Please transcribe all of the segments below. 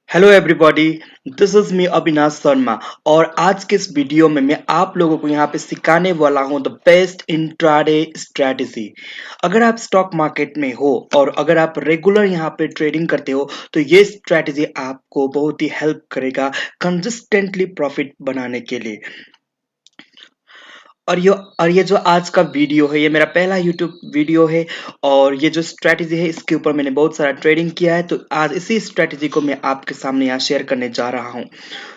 Hello everybody. This is me Avinash Sharma. और आज के इस वीडियो में मैं आप लोगों को यहाँ पे सिखाने वाला हूँ द बेस्ट इंट्राडे स्ट्रैटेजी। अगर आप स्टॉक मार्केट में हो और अगर आप रेगुलर यहाँ पे ट्रेडिंग करते हो तो ये स्ट्रैटेजी आपको बहुत ही हेल्प करेगा कंसिस्टेंटली प्रॉफिट बनाने के लिए। और ये जो आज का वीडियो है ये मेरा पहला यूट्यूब वीडियो है। और ये जो स्ट्रैटेजी है इसके ऊपर मैंने बहुत सारा ट्रेडिंग किया है, तो आज इसी स्ट्रैटेजी को मैं आपके सामने यहाँ शेयर करने जा रहा हूँ।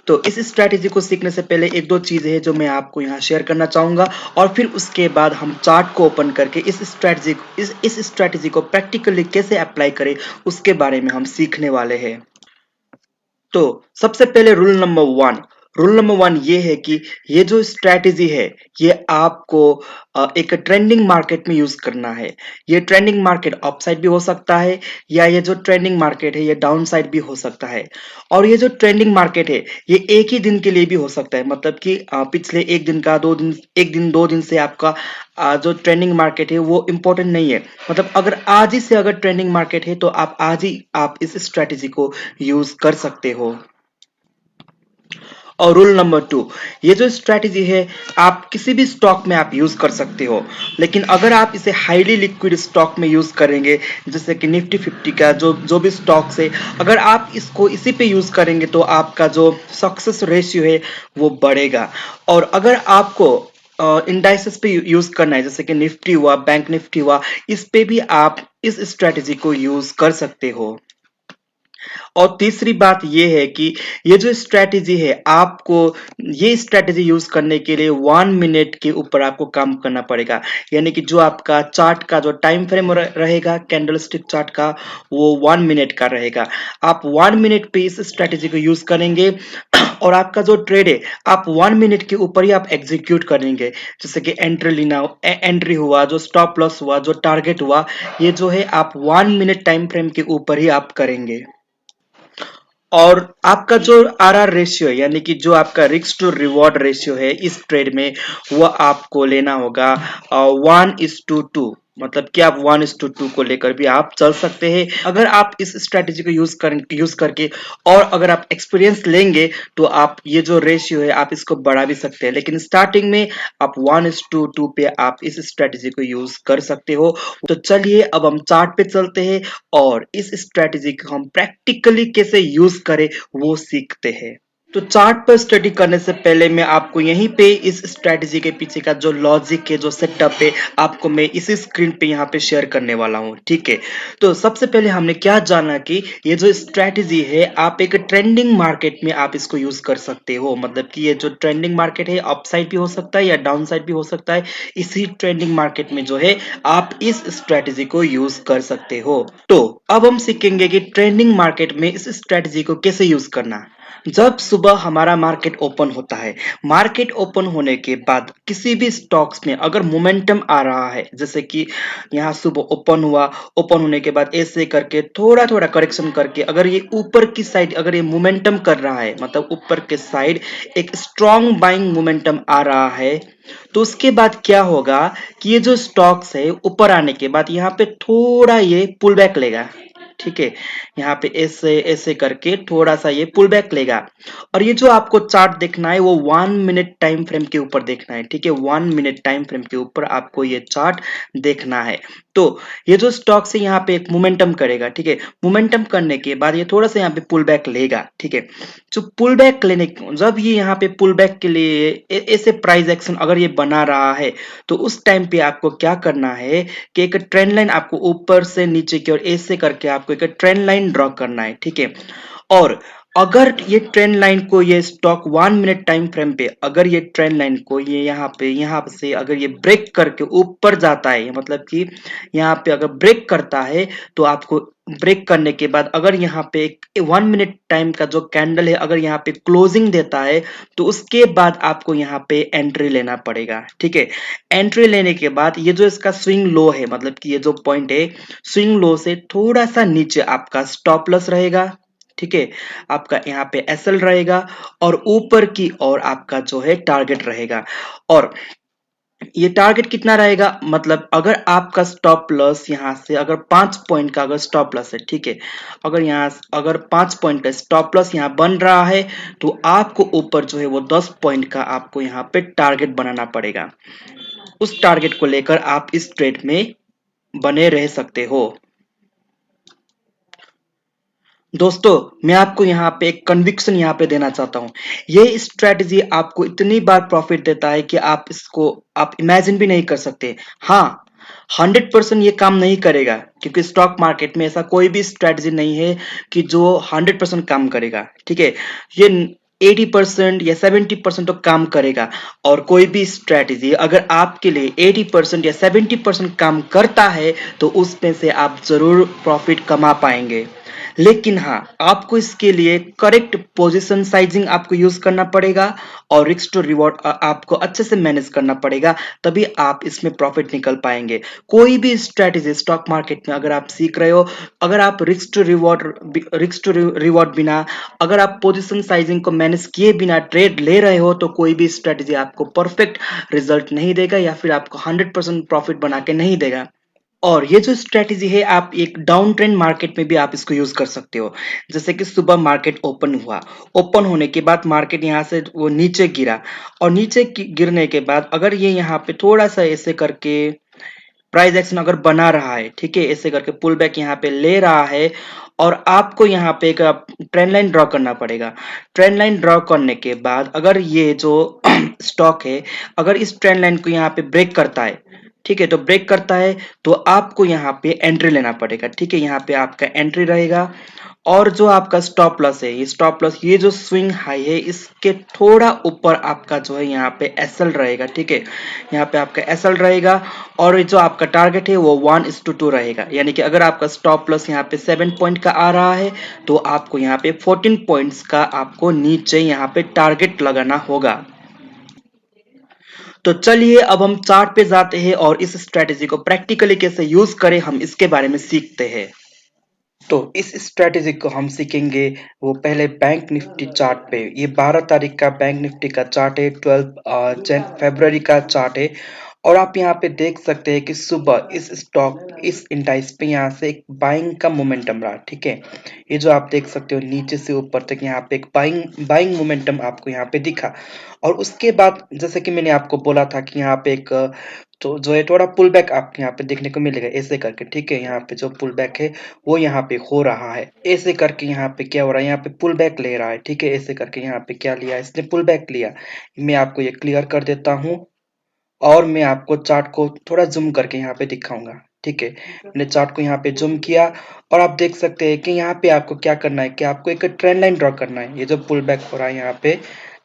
तो इस स्ट्रैटेजी को सीखने से पहले एक दो चीजें हैं जो मैं आपको यहाँ शेयर करना चाहूंगा, और फिर उसके बाद हम चार्ट को ओपन करके इस स्ट्रैटेजी को प्रैक्टिकली कैसे अप्लाई करें उसके बारे में हम सीखने वाले हैं। तो सबसे पहले रूल नंबर वन ये है कि ये जो स्ट्रैटेजी है ये आपको एक ट्रेंडिंग मार्केट में यूज करना है। ये ट्रेंडिंग मार्केट अप साइड भी हो सकता है, या ये जो ट्रेंडिंग मार्केट है ये डाउन साइड भी हो सकता है। और ये जो ट्रेंडिंग मार्केट है ये एक ही दिन के लिए भी हो सकता है, मतलब कि पिछले एक दिन का दो दिन, एक दिन दो दिन से आपका जो ट्रेंडिंग मार्केट है वो इम्पोर्टेंट नहीं है। मतलब अगर आज ही से अगर ट्रेंडिंग मार्केट है तो आप आज ही आप इस स्ट्रैटेजी को यूज कर सकते हो। और रूल नंबर टू, ये जो स्ट्रैटेजी है आप किसी भी स्टॉक में आप यूज कर सकते हो, लेकिन अगर आप इसे हाईली लिक्विड स्टॉक में यूज करेंगे, जैसे कि निफ्टी 50 का जो जो भी स्टॉक्स है, अगर आप इसको इसी पे यूज करेंगे तो आपका जो सक्सेस रेशियो है वो बढ़ेगा। और अगर आपको इंडाइसेस पे यूज करना है, जैसे कि निफ्टी हुआ, बैंक निफ्टी हुआ, इस पे भी आप इस स्ट्रैटेजी को यूज कर सकते हो। और तीसरी बात ये है कि ये जो स्ट्रैटेजी है आपको ये स्ट्रैटेजी यूज करने के लिए 1 मिनट के ऊपर आपको काम करना पड़ेगा। यानी कि जो आपका चार्ट का जो टाइम फ्रेम रहेगा कैंडलस्टिक चार्ट का, वो 1 मिनट का रहेगा। आप 1 मिनट पे इस स्ट्रैटेजी को यूज करेंगे और आपका जो ट्रेड है आप 1 मिनट के ऊपर ही आप एग्जीक्यूट करेंगे। जैसे कि एंट्री हुआ, जो स्टॉप लॉस हुआ, जो टारगेट हुआ, ये जो है आप 1 मिनट टाइम फ्रेम के ऊपर ही आप करेंगे। और आपका जो आरआर रेशियो है, यानी कि जो आपका रिस्क टू रिवॉर्ड रेशियो है इस ट्रेड में, वो आपको लेना होगा 1:2। मतलब कि आप 1:2 को लेकर भी आप चल सकते हैं अगर आप इस स्ट्रेटेजी को यूज करके। और अगर आप एक्सपीरियंस लेंगे तो आप ये जो रेशियो है आप इसको बढ़ा भी सकते हैं, लेकिन स्टार्टिंग में आप 1:2 पे आप इस स्ट्रेटेजी को यूज कर सकते हो। तो चलिए अब हम चार्ट पे चलते हैं और इस स्ट्रेटेजी को हम प्रैक्टिकली कैसे यूज करें वो सीखते हैं। तो चार्ट पर स्टडी करने से पहले मैं आपको यहीं पे इस स्ट्रेटेजी के पीछे का जो लॉजिक है, जो सेटअप है, आपको मैं इसी स्क्रीन पे यहाँ पे शेयर करने वाला हूँ। ठीक है, तो सबसे पहले हमने क्या जाना कि ये जो स्ट्रेटेजी है आप एक ट्रेंडिंग मार्केट में आप इसको यूज कर सकते हो। मतलब कि ये जो ट्रेंडिंग मार्केट है अप साइड भी हो सकता है या डाउन साइड भी हो सकता है। इसी ट्रेंडिंग मार्केट में जो है आप इस स्ट्रेटेजी को यूज कर सकते हो। तो अब हम सीखेंगे कि ट्रेंडिंग मार्केट में इस स्ट्रेटेजी को कैसे यूज करना। जब सुबह हमारा मार्केट ओपन होता है, मार्केट ओपन होने के बाद किसी भी स्टॉक्स में अगर मोमेंटम आ रहा है, जैसे कि यहाँ सुबह ओपन हुआ, ओपन होने के बाद ऐसे करके थोड़ा थोड़ा करेक्शन करके अगर ये ऊपर की साइड अगर ये मोमेंटम कर रहा है, मतलब ऊपर के साइड एक स्ट्रॉन्ग बाइंग मोमेंटम आ रहा है, तो उसके बाद क्या होगा कि ये जो स्टॉक्स है ऊपर आने के बाद यहाँ पे थोड़ा ये पुल बैक लेगा। ठीक है, यहाँ पे ऐसे ऐसे करके थोड़ा सा ये पुल बैक लेगा। और ये जो आपको चार्ट देखना है वो 1 मिनट टाइम फ्रेम के ऊपर देखना है। ठीक है, 1 मिनट टाइम फ्रेम के ऊपर आपको ये चार्ट देखना है। तो ये जो स्टॉक से यहाँ पे एक मोमेंटम करेगा। ठीक है, मोमेंटम करने के बाद ये थोड़ा सा यहाँ पे पुल बैक लेगा। ठीक है, जो पुल बैक लेने जब ये यहाँ पे पुल बैक के लिए ऐसे प्राइस एक्शन अगर ये बना रहा है, तो उस टाइम पे आपको क्या करना है कि एक ट्रेंड लाइन आपको ऊपर से नीचे की ओर ऐसे करके आपको एक ट्रेंड लाइन ड्रॉ करना है। ठीक है, और अगर ये ट्रेंड लाइन को ये स्टॉक 1 मिनट टाइम फ्रेम पे अगर ये ट्रेंड लाइन को ये यहाँ से अगर ये ब्रेक करके ऊपर जाता है, मतलब कि यहाँ पे अगर ब्रेक करता है, तो आपको ब्रेक करने के बाद अगर यहाँ पे 1 मिनट टाइम का जो कैंडल है अगर यहाँ पे क्लोजिंग देता है, तो उसके बाद आपको यहाँ पे एंट्री लेना पड़ेगा। ठीक है, एंट्री लेने के बाद ये जो इसका स्विंग लो है, मतलब कि ये जो पॉइंट है स्विंग लो से थोड़ा सा नीचे आपका स्टॉप लॉस रहेगा। ठीक है, आपका यहाँ पे एसएल रहेगा और ऊपर की ओर आपका जो है टारगेट रहेगा। और ये टारगेट कितना रहेगा, मतलब अगर आपका स्टॉप लॉस यहाँ से अगर 5 पॉइंट का अगर स्टॉप लॉस है, ठीक है, अगर यहाँ अगर 5 पॉइंट का स्टॉप लॉस यहाँ बन रहा है तो आपको ऊपर जो है वो 10 पॉइंट का आपको यहाँ पे टारगेट बनाना पड़ेगा। उस टारगेट को लेकर आप इस ट्रेड में बने रह सकते हो। दोस्तों, मैं आपको यहाँ पे एक कन्विक्शन यहाँ पे देना चाहता हूँ। ये स्ट्रेटजी आपको इतनी बार प्रॉफिट देता है कि आप इसको आप इमेजिन भी नहीं कर सकते। हाँ, 100% ये काम नहीं करेगा, क्योंकि स्टॉक मार्केट में ऐसा कोई भी स्ट्रेटजी नहीं है कि जो 100% काम करेगा, ठीक है। ये 80% या 70% तो काम करेगा। और कोई भी स्ट्रेटजी अगर आपके लिए 80% या 70% काम करता है तो उसमें से आप जरूर प्रॉफिट कमा पाएंगे। लेकिन हाँ, आपको इसके लिए करेक्ट पोजीशन साइजिंग आपको यूज करना पड़ेगा और रिस्क टू रिवॉर्ड आपको अच्छे से मैनेज करना पड़ेगा, तभी आप इसमें प्रॉफिट निकल पाएंगे। कोई भी स्ट्रेटेजी स्टॉक मार्केट में अगर आप सीख रहे हो, अगर आप रिस्क टू रिवॉर्ड बिना, अगर आप पोजीशन साइजिंग को मैनेज किए बिना ट्रेड ले रहे हो, तो कोई भी स्ट्रेटेजी आपको परफेक्ट रिजल्ट नहीं देगा या फिर आपको 100% प्रॉफिट बना के नहीं देगा। और ये जो स्ट्रेटेजी है आप एक डाउन ट्रेंड मार्केट में भी आप इसको यूज कर सकते हो। जैसे कि सुबह मार्केट ओपन हुआ, ओपन होने के बाद मार्केट यहाँ से वो नीचे गिरा, और नीचे गिरने के बाद अगर ये यहाँ पे थोड़ा सा ऐसे करके प्राइस एक्शन अगर बना रहा है, ठीक है, ऐसे करके पुल बैक यहाँ पे ले रहा है, और आपको यहाँ पे एक ट्रेंड लाइन ड्रॉ करना पड़ेगा। ट्रेंड लाइन ड्रॉ करने के बाद अगर ये जो स्टॉक है अगर इस ट्रेंड लाइन को यहाँ पे ब्रेक करता है, ठीक है, तो ब्रेक करता है तो आपको यहाँ पे एंट्री लेना पड़ेगा, ठीक है, यहाँ पे आपका एंट्री रहेगा। और जो आपका स्टॉप लॉस है, ये स्टॉप लॉस ये जो स्विंग हाई है इसके थोड़ा ऊपर आपका जो है यहाँ पे एसएल रहेगा, ठीक है, यहाँ पे आपका एसएल रहेगा। और ये जो आपका टारगेट है वो 1:2 रहेगा, यानी कि अगर आपका स्टॉप लॉस यहाँ पे 7 पॉइंट का आ रहा है तो आपको यहाँ पे 14 पॉइंट्स का आपको नीचे यहाँ पे टारगेट लगाना होगा। तो चलिए अब हम चार्ट पे जाते हैं और इस स्ट्रेटेजी को प्रैक्टिकली कैसे यूज करें हम इसके बारे में सीखते हैं। तो इस स्ट्रेटेजी को हम सीखेंगे वो पहले बैंक निफ्टी चार्ट पे। ये 12 तारीख का बैंक निफ्टी का चार्ट है, 12 फरवरी का चार्ट है। और आप यहाँ पे देख सकते हैं कि सुबह इस स्टॉक इस इंडाइस पे यहाँ से एक बाइंग का मोमेंटम रहा, ठीक है। ये जो आप देख सकते हो नीचे से ऊपर तक यहाँ पे एक बाइंग बाइंग मोमेंटम आपको यहाँ पे दिखा। और उसके बाद जैसे कि मैंने आपको बोला था कि यहाँ पे एक तो जो है थोड़ा पुल बैक आपको यहाँ पे देखने को मिलेगा ऐसे करके, ठीक है। यहाँ पे जो पुल बैक है वो यहाँ पे हो रहा है, ऐसे करके यहाँ पे क्या हो रहा है, यहाँ पे पुल बैक ले रहा है, ठीक है। ऐसे करके यहाँ पे क्या लिया, इसने पुल बैक लिया। मैं आपको ये क्लियर कर देता हूँ और मैं आपको चार्ट को थोड़ा जूम करके यहाँ पे दिखाऊंगा, ठीक है। मैंने चार्ट को यहाँ पे जूम किया और आप देख सकते हैं कि यहाँ पे आपको क्या करना है कि आपको एक ट्रेंड लाइन ड्रॉ करना है। ये जो पुल बैक हो रहा है यहाँ पे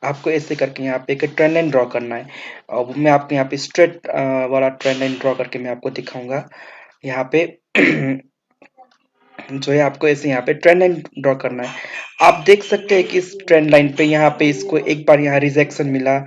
आपको ऐसे करके यहाँ पे एक ट्रेंड लाइन ड्रॉ करना है। और मैं आपको यहाँ पे स्ट्रेट वाला ट्रेंड लाइन ड्रॉ करके मैं आपको दिखाऊंगा यहाँ पे जो है आपको ऐसे यहाँ पे ट्रेंड लाइन ड्रॉ करना है। आप देख सकते हैं कि इस ट्रेंड लाइन पे यहाँ पे इसको एक बार यहाँ रिजेक्शन मिला,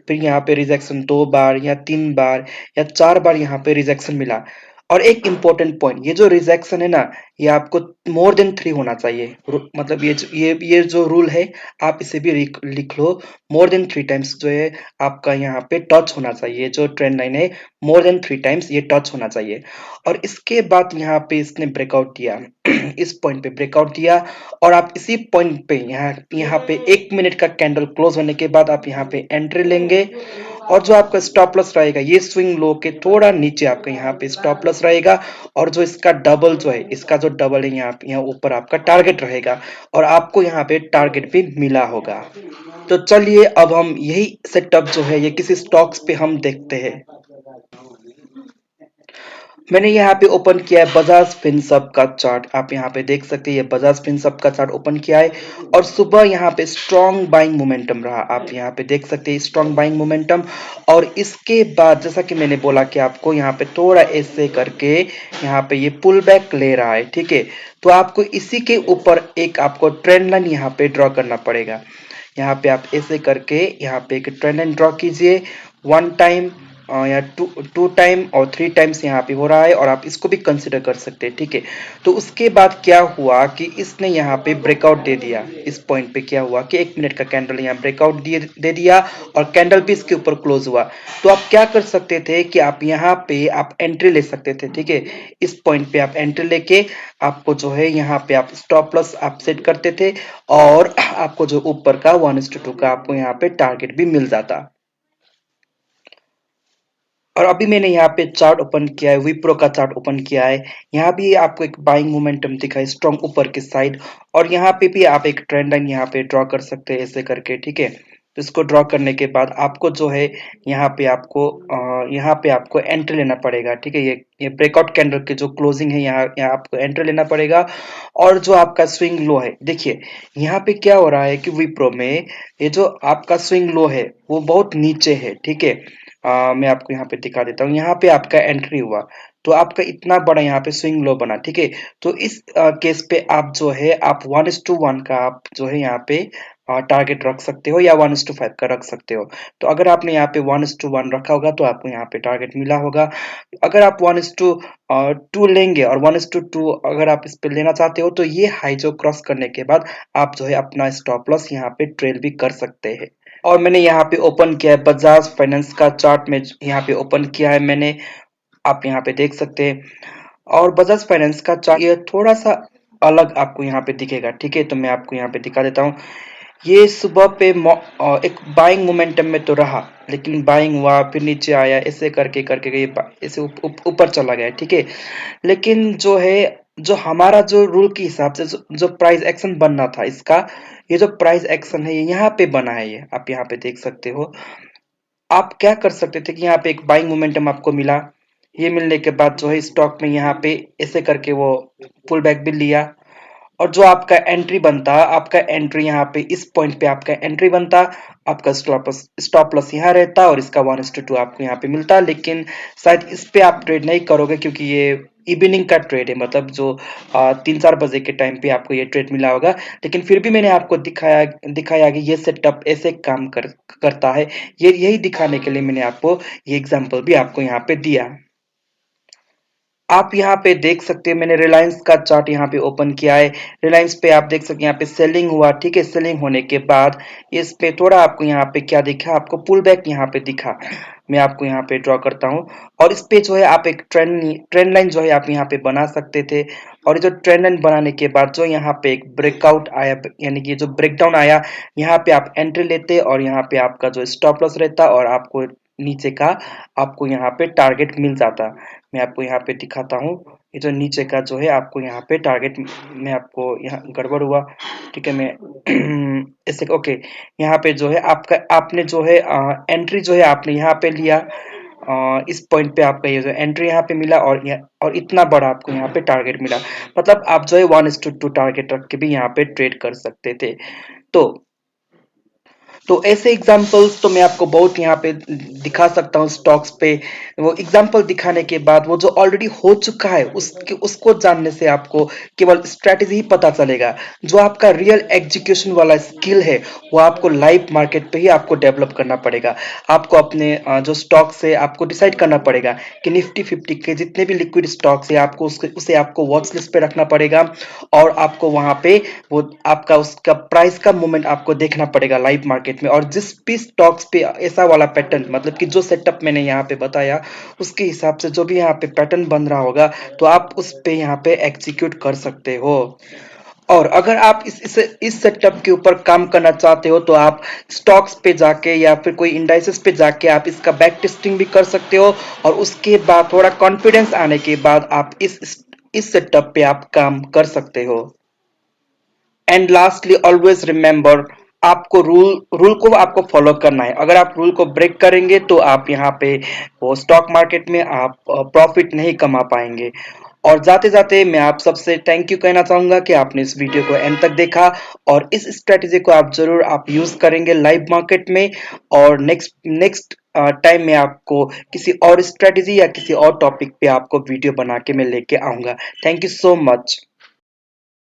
फिर यहाँ पे रिजेक्शन 2 बार या 3 बार या 4 बार यहाँ पे रिजेक्शन मिला। और एक इम्पोर्टेंट पॉइंट, ये जो रिजेक्शन है ना, ये आपको मोर देन 3 होना चाहिए। मतलब ये जो रूल है आप इसे भी लिख लो, मोर देन 3 टाइम्स जो है आपका यहाँ पे टच होना चाहिए। जो ट्रेंड लाइन है मोर देन 3 टाइम्स ये टच होना चाहिए। और इसके बाद यहाँ पे इसने ब्रेकआउट दिया इस पॉइंट पे ब्रेकआउट दिया। और आप इसी पॉइंट पे यहाँ पे 1 मिनट का कैंडल क्लोज होने के बाद आप यहाँ पे एंट्री लेंगे। और जो आपका स्टॉप लॉस रहेगा ये स्विंग लो के थोड़ा नीचे आपका यहाँ पे स्टॉप लॉस रहेगा। और जो इसका डबल जो है, इसका जो डबल है यहाँ ऊपर आपका टारगेट रहेगा, और आपको यहाँ पे टारगेट भी मिला होगा। तो चलिए अब हम यही सेटअप जो है ये किसी स्टॉक्स पे हम देखते हैं। मैंने यहाँ पे ओपन किया है बजाज फिनसर्व का चार्ट। आप यहाँ पे देख सकते हैं ये बजाज फिनसर्व का चार्ट ओपन किया है। और सुबह यहाँ पे स्ट्रॉन्ग बाइंग मोमेंटम रहा, आप यहाँ पे देख सकते हैं स्ट्रॉन्ग बाइंग मोमेंटम। और इसके बाद जैसा कि मैंने बोला कि आपको यहाँ पे थोड़ा ऐसे करके यहाँ पे ये पुल बैक ले रहा है, ठीक है। तो आपको इसी के ऊपर एक आपको ट्रेंड लाइन यहाँ पे ड्रॉ करना पड़ेगा। यहाँ पे आप ऐसे करके यहाँ पे एक ट्रेंड लाइन ड्रॉ कीजिए 1 टाइम, या टू टू टाइम और थ्री टाइम्स यहाँ पे हो रहा है, और आप इसको भी कंसिडर कर सकते हैं, ठीक है। तो उसके बाद क्या हुआ कि इसने यहाँ पे ब्रेकआउट दे दिया। इस पॉइंट पे क्या हुआ कि 1 मिनट का कैंडल यहाँ ब्रेकआउट दे दिया, और कैंडल भी इसके ऊपर क्लोज हुआ। तो आप क्या कर सकते थे कि आप यहाँ पे आप एंट्री ले सकते थे, ठीक है। इस पॉइंट पे आप एंट्री लेके आपको जो है यहाँ पे आप स्टॉप लॉस आप सेट करते थे, और आपको जो ऊपर का 1:2 का आपको यहाँ पे टारगेट भी मिल जाता। और अभी मैंने यहाँ पे चार्ट ओपन किया है, विप्रो का चार्ट ओपन किया है। यहाँ भी आपको एक बाइंग मोमेंटम दिखा है स्ट्रॉन्ग ऊपर की साइड, और यहाँ पे भी आप एक ट्रेंड लाइन यहाँ पे ड्रॉ कर सकते हैं ऐसे करके, ठीक है। तो इसको ड्रॉ करने के बाद आपको जो है यहाँ पे आपको एंट्री लेना पड़ेगा, ठीक है। ये ब्रेकआउट कैंडल के जो क्लोजिंग है, यहाँ आपको एंट्री लेना पड़ेगा। और जो आपका स्विंग लो है, देखिए यहाँ पे क्या हो रहा है कि विप्रो में ये जो आपका स्विंग लो है वो बहुत नीचे है, ठीक है। मैं आपको यहाँ पे दिखा देता हूँ। यहाँ पे आपका एंट्री हुआ, तो आपका इतना बड़ा यहाँ पे स्विंग लो बना, ठीक है। तो इस केस पे आप जो है आप 1:1 का आप जो है यहाँ पे टारगेट रख सकते हो, या 1:5 का रख सकते हो। तो अगर आपने यहाँ पे 1:1 रखा होगा तो आपको यहाँ पे टारगेट मिला होगा। अगर आप 1:2 लेंगे, और 1:2 अगर आप इस पे लेना चाहते हो, तो ये हाई जो क्रॉस करने के बाद आप जो है अपना स्टॉप लॉस यहाँ पे ट्रेल भी कर सकते हैं। और मैंने यहाँ पे ओपन किया है बजाज फाइनेंस का चार्ट में, यहाँ पे ओपन किया है मैंने, आप यहाँ पे देख सकते हैं। और बजाज फाइनेंस का चार्ट ये थोड़ा सा अलग आपको यहाँ पे दिखेगा, ठीक है। तो मैं आपको यहाँ पे दिखा देता हूँ। ये सुबह पे एक बाइंग मोमेंटम में तो रहा, लेकिन बाइंग हुआ फिर नीचे आया, ऐसे करके करके ये ऐसे ऊपर चला गया, ठीक है। लेकिन जो है, जो हमारा जो रूल के हिसाब से जो प्राइस एक्शन बनना था इसका, ये जो प्राइस एक्शन है ये यहाँ पे बना है, ये आप यहाँ पे देख सकते हो। आप क्या कर सकते थे कि यहाँ पे एक बाइंग मोमेंटम आपको मिला, ये मिलने के बाद जो है स्टॉक में यहाँ पे ऐसे करके वो पुल बैक भी लिया, और जो आपका एंट्री बनता, आपका एंट्री यहाँ पे इस पॉइंट पे आपका एंट्री बनता, आपका स्टॉप लॉस यहाँ रहता, और इसका 1:2 आपको यहाँ पे मिलता। लेकिन शायद इस पे आप ट्रेड नहीं करोगे, क्योंकि ये इवनिंग का ट्रेड है, मतलब जो 3-4 बजे के टाइम पे आपको ये ट्रेड मिला होगा। लेकिन फिर भी मैंने आपको दिखाया कि ये सेटअप ऐसे काम करता है। ये यही दिखाने के लिए मैंने आपको ये एग्जांपल भी आपको यहाँ पे दिया। आप यहाँ पे देख सकते हैं, मैंने रिलायंस का चार्ट यहाँ पे ओपन किया है। रिलायंस पे आप देख सकते हैं यहाँ पे सेलिंग हुआ, ठीक है। सेलिंग होने के बाद इस पे थोड़ा आपको यहाँ पे क्या दिखा, आपको पुल बैक यहाँ पे दिखा। मैं आपको यहाँ पे ड्रॉ करता हूँ, और इस पे जो है आप एक ट्रेंड लाइन जो है आप यहाँ पे बना सकते थे। और ये जो ट्रेंड लाइन बनाने के बाद जो यहाँ पे एक ब्रेकआउट आया, यानी कि जो ब्रेकडाउन आया, यहाँ पे आप एंट्री लेते, और यहाँ पे आपका जो स्टॉप लॉस रहता, और आपको नीचे का आपको यहाँ पे टारगेट मिल जाता। मैं आपको यहाँ पे दिखाता हूँ। ये जो नीचे का जो है आपको यहाँ पे टारगेट, मैं आपको यहाँ गड़बड़ हुआ, ठीक है। मैं ऐसे ओके, यहाँ पे जो है आपका आपने जो है एंट्री जो है आपने यहाँ पे लिया, इस पॉइंट पे आपका ये जो एंट्री यहाँ पे मिला, और इतना बड़ा आपको यहाँ पे टारगेट मिला। मतलब आप जो है 1:2 टारगेट रख के भी यहाँ पे ट्रेड कर सकते थे। तो ऐसे एग्जांपल्स तो मैं आपको बहुत यहाँ पे दिखा सकता हूँ स्टॉक्स पे। वो एग्जांपल दिखाने के बाद वो जो ऑलरेडी हो चुका है उसको जानने से आपको केवल स्ट्रेटेजी ही पता चलेगा। जो आपका रियल एग्जीक्यूशन वाला स्किल है वो आपको लाइव मार्केट पे ही आपको डेवलप करना पड़ेगा। आपको अपने जो स्टॉक्स है आपको डिसाइड करना पड़ेगा कि निफ्टी 50 के जितने भी लिक्विड स्टॉक्स है आपको उसे आपको वॉच लिस्ट पे रखना पड़ेगा, और आपको वहां पे वो आपका उसका प्राइस का मूवमेंट आपको देखना पड़ेगा लाइव मार्केट में। और जिस भी स्टॉक्स पे ऐसा वाला पैटर्न, मतलब कि जो सेटअप मैंने यहाँ पे बताया उसके हिसाब से जो भी यहाँ पे पैटर्न बन रहा होगा, तो आप उस पे यहाँ पे एग्जीक्यूट कर सकते हो। और अगर आप इस सेटअप के ऊपर काम करना चाहते हो, तो आप स्टॉक्स पे जाके या फिर कोई इंडाइसेस पे जाके आप इसका बैक टेस्टिंग भी कर सकते हो, और उसके बाद थोड़ा कॉन्फिडेंस आने के बाद आप इस सेटअप पे आप काम कर सकते हो। एंड लास्टली ऑलवेज रिमेंबर, आपको रूल को आपको फॉलो करना है। अगर आप रूल को ब्रेक करेंगे तो आप यहाँ पे वो स्टॉक मार्केट में आप प्रॉफिट नहीं कमा पाएंगे। और जाते जाते मैं आप सबसे थैंक यू कहना चाहूंगा कि आपने इस वीडियो को एंड तक देखा, और इस स्ट्रेटेजी को आप जरूर आप यूज करेंगे लाइव मार्केट में। और नेक्स्ट नेक्स्ट टाइम में आपको किसी और स्ट्रेटेजी या किसी और टॉपिक पे आपको वीडियो बना के मैं लेके आऊंगा। Thank you so much.